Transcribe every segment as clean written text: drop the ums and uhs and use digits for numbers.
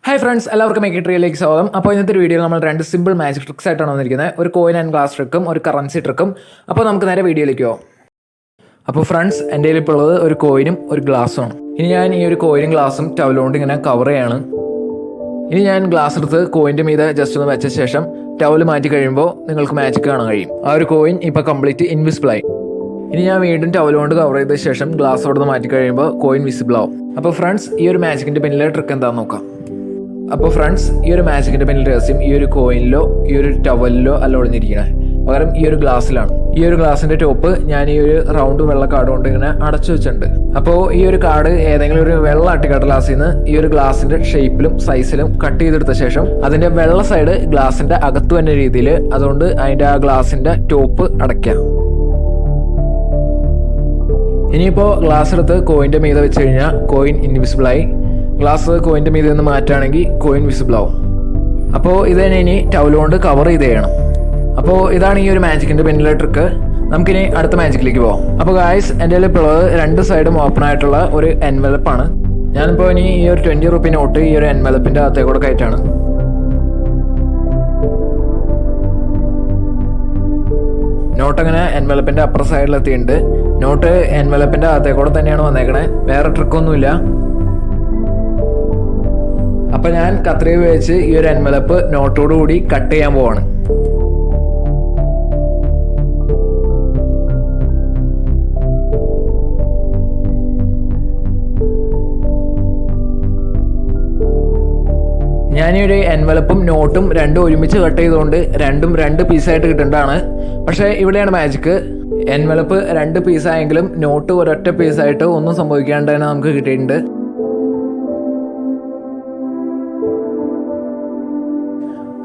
Hi friends, എല്ലാവർക്കും മെക്കിട്രിയിലേക്ക് സ്വാഗതം. അപ്പോൾ ഇന്നത്തെ വീഡിയോയിൽ നമ്മൾ രണ്ട് സിമ്പിൾ മാജിക് ട്രിക്സ് ആയിട്ടാണ് വന്നിരിക്കുന്നത്. ഒരു കോയിൻ ആൻഡ് ഗ്ലാസ് ട്രിക്കും ഒരു കറൻസി ട്രിക്കും. അപ്പോൾ നമുക്ക് നേരെ വീഡിയോയിലേക്ക് പോകാം. അപ്പോൾ ഫ്രണ്ട്സ്, എൻ്റെ കയ്യിൽ ഇപ്പോൾ ഉള്ളത് ഒരു കോയിനും ഒരു ഗ്ലാസ്സുമാണ്. ഇനി ഞാൻ ഈ ഒരു കോയിനും ഗ്ലാസും ടവലുകൊണ്ട് ഇങ്ങനെ കവർ ചെയ്യാണ്. ഇനി ഞാൻ ഗ്ലാസ് എടുത്ത് കോയിൻ്റെ മീതെ ജസ്റ്റ് ഒന്ന് വെച്ച ശേഷം ടവൽ മാറ്റി കഴിയുമ്പോൾ നിങ്ങൾക്ക് മാജിക് കാണാൻ കഴിയും. ആ ഒരു കോയിൻ ഇപ്പോൾ കംപ്ലീറ്റ് ഇൻവിസിബിൾ ആയി. ഇനി ഞാൻ വീണ്ടും ടവൽ കൊണ്ട് കവർ ചെയ്ത ശേഷം ഗ്ലാസ് അവിടെ നിന്ന് മാറ്റി കഴിയുമ്പോൾ കോയിൻ വിസിബിൾ ആവും. അപ്പോൾ ഫ്രണ്ട്സ്, ഈ ഒരു മാജിക്കിൻ്റെ പിന്നിലെ ട്രിക്ക് എന്താണെന്ന് നോക്കാം. അപ്പോൾ ഫ്രണ്ട്സ്, ഈ ഒരു മാജിക്കിൻ്റെ പിന്നിൽ രഹസ്യം ഈ ഒരു കോയിനിലോ ഈ ഒരു ടവലിലോ അല്ല ഒളിഞ്ഞിരിക്കണേ, പകരം ഈ ഒരു ഗ്ലാസ്സിലാണ്. ഈ ഒരു ഗ്ലാസിൻ്റെ ടോപ്പ് ഞാൻ ഈ ഒരു റൗണ്ട് വെള്ള കാർഡ് കൊണ്ട് ഇങ്ങനെ അടച്ചു വെച്ചിട്ടുണ്ട്. അപ്പോൾ ഈ ഒരു കാർഡ് ഏതെങ്കിലും ഒരു വെള്ള അട്ടിക്കടലാസിൽ നിന്ന് ഈ ഒരു ഗ്ലാസിൻ്റെ ഷേപ്പിലും സൈസിലും കട്ട് ചെയ്തെടുത്ത ശേഷം അതിൻ്റെ വെള്ള സൈഡ് ഗ്ലാസിൻ്റെ അകത്ത് തന്നെ രീതിയിൽ അതുകൊണ്ട് അതിൻ്റെ ആ ഗ്ലാസിൻ്റെ ടോപ്പ് അടയ്ക്കാം. ഇനിയിപ്പോൾ ഗ്ലാസ് എടുത്ത് കോയിൻ്റെ മീതെ വെച്ച് കഴിഞ്ഞാൽ കോയിൻ ഇൻവിസിബിളായി. ഗ്ലാസ് കോയിൻ്റെ മീതെ നിന്ന് മാറ്റുകയാണെങ്കിൽ കോയിൻ വിസിബിൾ ആവും. അപ്പോൾ ഇത് തന്നെ ഇനി ടവൽ കൊണ്ട് കവർ ചെയ്ത് ചെയ്യണം. അപ്പോൾ ഇതാണ് ഈ ഒരു മാജിക്കിൻ്റെ പിന്നിലെ ട്രിക്ക്. നമുക്കിനി അടുത്ത മാജിക്കിലേക്ക് പോകാം. അപ്പോൾ ഗായ്സ്, എൻ്റെ കയ്യിൽ ഇപ്പോൾ ഉള്ളത് രണ്ട് സൈഡും ഓപ്പൺ ആയിട്ടുള്ള ഒരു എൻവലപ്പാണ്. ഞാനിപ്പോൾ ഇനി ഈ ഒരു 20 റുപ്പി നോട്ട് ഈ ഒരു എൻവലപ്പിൻ്റെ അകത്തേക്കൂടെ കയറ്റാണ്. നോട്ട് അങ്ങനെ എൻവലപ്പിൻ്റെ അപ്പുറ സൈഡിലെത്തിയിട്ടുണ്ട്. നോട്ട് എൻവലപ്പിൻ്റെ അകത്തേക്കൂടെ തന്നെയാണ് വന്നേക്കണേ, വേറെ ട്രിക്കൊന്നുമില്ല. അപ്പം ഞാൻ കത്രിക ഉപയോഗിച്ച് ഈ ഒരു എൻവലപ്പ് നോട്ടോടുകൂടി കട്ട് ചെയ്യാൻ പോവാണ്. ഞാൻ ഈ ഒരു എൻവലപ്പും നോട്ടും രണ്ടും ഒരുമിച്ച് കട്ട് ചെയ്തുകൊണ്ട് രണ്ടും രണ്ട് പീസായിട്ട് കിട്ടേണ്ടതാണ്. പക്ഷേ ഇവിടെയാണ് മാജിക്ക്. എൻവലപ്പ് രണ്ട് പീസായെങ്കിലും നോട്ട് ഒരൊറ്റ പീസായിട്ട് ഒന്നും സംഭവിക്കാണ്ട് തന്നെ നമുക്ക് കിട്ടിയിട്ടുണ്ട്.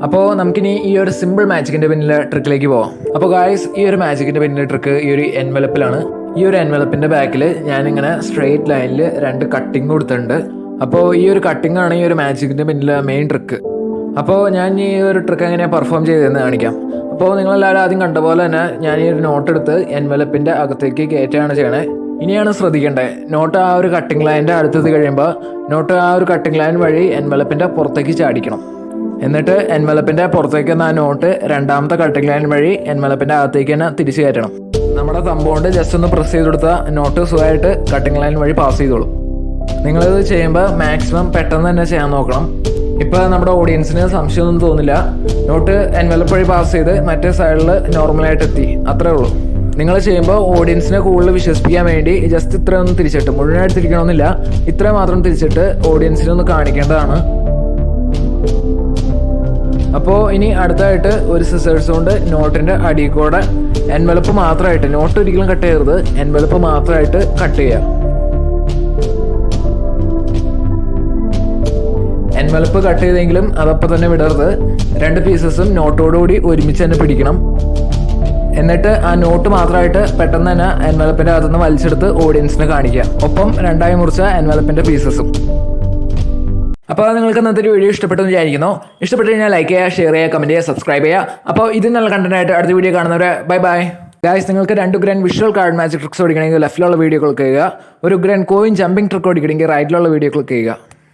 അപ്പോൾ നമുക്കിനി ഈ ഒരു സിമ്പിൾ മാജിക്കിൻ്റെ പിന്നിലെ ട്രിക്കിലേക്ക് പോവാം. അപ്പോൾ ഗായ്സ്, ഈ ഒരു മാജിക്കിൻ്റെ പിന്നിലെ ട്രിക്ക് ഈ ഒരു എൻവലപ്പിലാണ്. ഈ ഒരു എൻവലപ്പിൻ്റെ ബാക്കിൽ ഞാനിങ്ങനെ സ്ട്രെയിറ്റ് ലൈനിൽ രണ്ട് കട്ടിങ് കൊടുത്തിട്ടുണ്ട്. അപ്പോൾ ഈ ഒരു കട്ടിങ് ആണ് ഈ ഒരു മാജിക്കിൻ്റെ പിന്നിലെ മെയിൻ ട്രിക്ക്. അപ്പോൾ ഞാൻ ഈ ഒരു ട്രിക്ക് എങ്ങനെ പെർഫോം ചെയ്തതെന്ന് കാണിക്കാം. അപ്പോൾ നിങ്ങളെല്ലാവരും ആദ്യം കണ്ട പോലെ തന്നെ ഞാൻ ഈ ഒരു നോട്ട് എടുത്ത് എൻവലപ്പിൻ്റെ അകത്തേക്ക് കയറ്റുകയാണ് ചെയ്യണേ. ഇനിയാണ് ശ്രദ്ധിക്കേണ്ടത്, നോട്ട് ആ ഒരു കട്ടിങ് ലൈനിൻ്റെ അടുത്തത് കഴിയുമ്പോൾ നോട്ട് ആ ഒരു കട്ടിങ് ലൈൻ വഴി എൻവലപ്പിൻ്റെ പുറത്തേക്ക് ചാടിക്കണം. എന്നിട്ട് എൻവലപ്പിൻ്റെ പുറത്തേക്ക് വന്ന ആ നോട്ട് രണ്ടാമത്തെ കട്ടിങ് ലൈൻ വഴി എൻവലപ്പിൻ്റെ അകത്തേക്ക് തന്നെ തിരിച്ചു കയറ്റണം. നമ്മുടെ തമ്പുകൊണ്ട് ജസ്റ്റ് ഒന്ന് പ്രസ് ചെയ്ത് കൊടുത്താൽ നോട്ട് സുഖമായിട്ട് കട്ടിങ് ലൈൻ വഴി പാസ് ചെയ്തോളും. നിങ്ങളിത് ചെയ്യുമ്പോൾ മാക്സിമം പെട്ടെന്ന് തന്നെ ചെയ്യാൻ നോക്കണം. ഇപ്പോൾ നമ്മുടെ ഓഡിയൻസിന് സംശയമൊന്നും തോന്നില്ല, നോട്ട് എൻവലപ്പ് വഴി പാസ് ചെയ്ത് മറ്റേ സൈഡിൽ നോർമലായിട്ട് എത്തി, അത്രേ ഉള്ളൂ. നിങ്ങൾ ചെയ്യുമ്പോൾ ഓഡിയൻസിനെ കൂടുതൽ വിശ്വസിപ്പിക്കാൻ വേണ്ടി ജസ്റ്റ് ഇത്രയൊന്നും തിരിച്ചിട്ട്, മുഴുവനായിട്ട് തിരിക്കണമെന്നില്ല, ഇത്ര മാത്രം തിരിച്ചിട്ട് ഓഡിയൻസിനൊന്ന് കാണിക്കേണ്ടതാണ്. അപ്പോൾ ഇനി അടുത്തായിട്ട് ഒരു സിസേഴ്സ് കൊണ്ട് നോട്ടിൻ്റെ അടിയിൽ കൂടെ എൻവലപ്പ് മാത്രമായിട്ട്, നോട്ട് ഒരിക്കലും കട്ട് ചെയ്യരുത്, എൻവലപ്പ് മാത്രമായിട്ട് കട്ട് ചെയ്യുക. എൻവലപ്പ് കട്ട് ചെയ്തെങ്കിലും അതപ്പോൾ തന്നെ വിടരുത്, രണ്ട് പീസസും നോട്ടോടുകൂടി ഒരുമിച്ച് തന്നെ പിടിക്കണം. എന്നിട്ട് ആ നോട്ട് മാത്രമായിട്ട് പെട്ടെന്ന് തന്നെ എൻവലപ്പിൻ്റെ അകത്തുനിന്ന് വലിച്ചെടുത്ത് ഓഡിയൻസിനെ കാണിക്കുക. ഒപ്പം രണ്ടായി മുറിച്ച എൻവലപ്പിൻ്റെ പീസസും. അപ്പോൾ നിങ്ങൾക്ക് ഇന്നത്തെ വീഡിയോ ഇഷ്ടപ്പെട്ടെന്ന് വിചാരിക്കുന്നു. ഇഷ്ടപ്പെട്ട് കഴിഞ്ഞാൽ ലൈക്ക് ചെയ്യുക, ഷെയർ ചെയ്യുക, കമൻറ്റ് ചെയ്യുക, സബ്സ്ക്രൈബ് ചെയ്യുക. അപ്പോൾ ഇത് നല്ല കണ്ടന്റ് ആയിട്ട് അടുത്ത വീഡിയോ കാണുന്നവരെ ബൈ ബൈ. ഗായ്സ്, നിങ്ങൾക്ക് 2 grand visual card magic tricks ഓടിക്കണമെങ്കിൽ ലെഫ്റ്റിലുള്ള വീഡിയോ ക്ലിക്ക് ചെയ്യുക. ഒരു ഗ്രാൻഡ് കോയിൻ ജമ്പിംഗ് ട്രിക്ക് ഓടിക്കണമെങ്കിൽ റൈറ്റിലുള്ള വീഡിയോ ക്ലിക്ക് ചെയ്യുക.